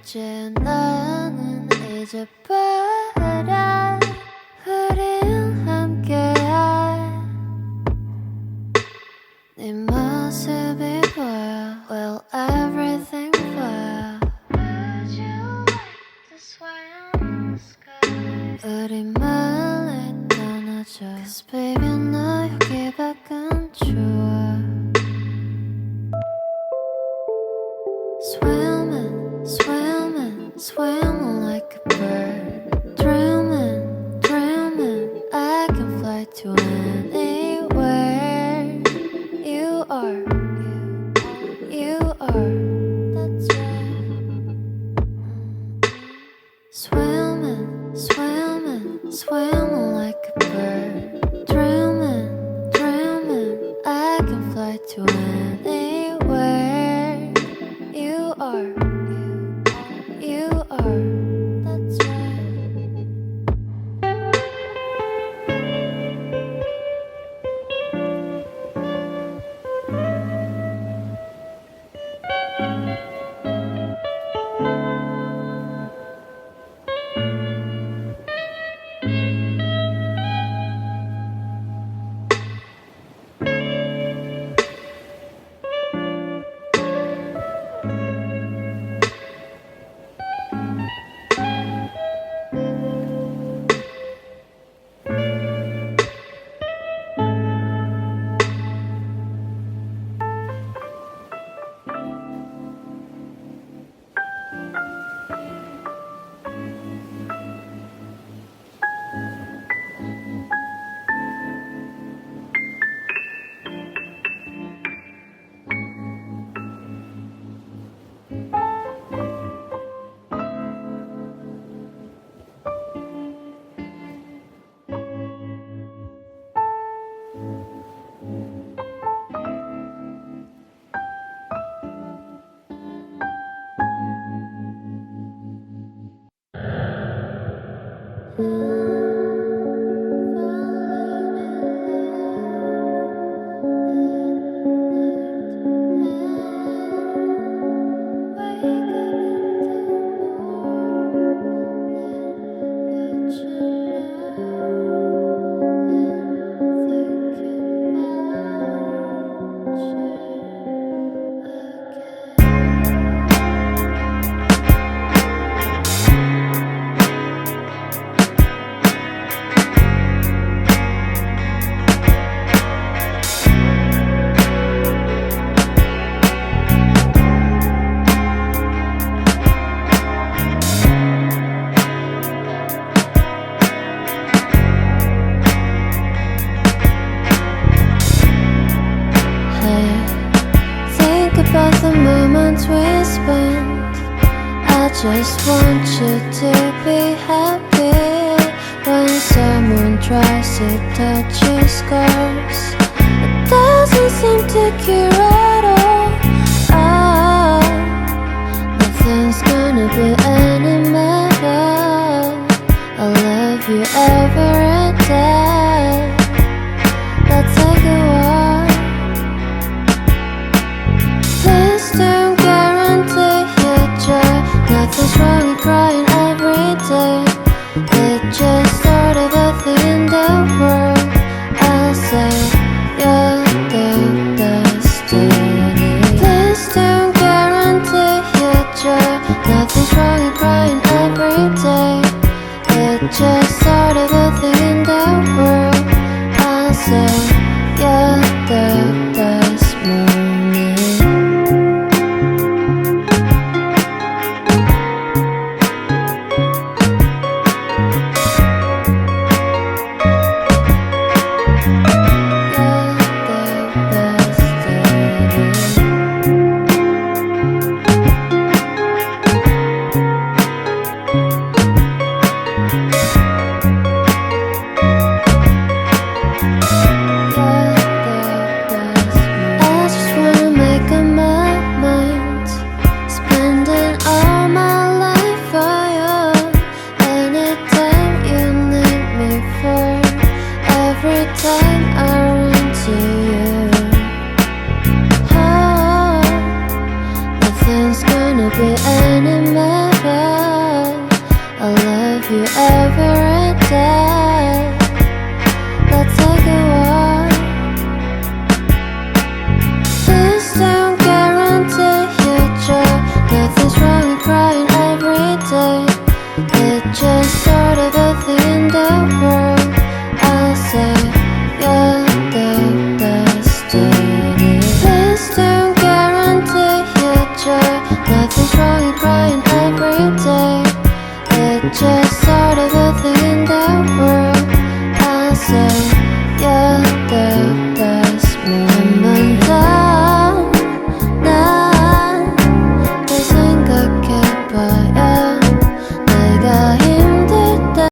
이제 나는 잊어버려 우린 함께할 네 모습이 보여 Will everything 보여 Would you like to swim in the sky 우리 멀리 떠나줘 Cause baby 너 여기 밖은 좋아 Swimming, swimming, swimming like a bird Dreaming, dreaming, I can fly to anywhere You are, you are, that's right Swimming, swimming, swimming like a bird Dreaming, dreaming, I can fly to anywhere You are, you are, that's right Think about the moments we spent I just want you to be happy When someone tries to touch your scars It doesn't seem to cure at all Nothing's gonna be any better I love you every day Let's take a walk Please don't guarantee your joy Nothing's wrong with crying every day It's just sort of a thing in the world I'll say you're the destiny Please don't guarantee your joy Nothing's wrong with crying every day It's just sort of a thing in the world I'll say you're the best moment be any man you every day. Let's take a walk. This don't guarantee your joy. Nothing's wrong with crying every day. It's just sort of a thing in the world. I'll say you're the destiny. This don't guarantee your joy. Nothing's wrong with crying every day. It's just sort of a thing in the world. I'll say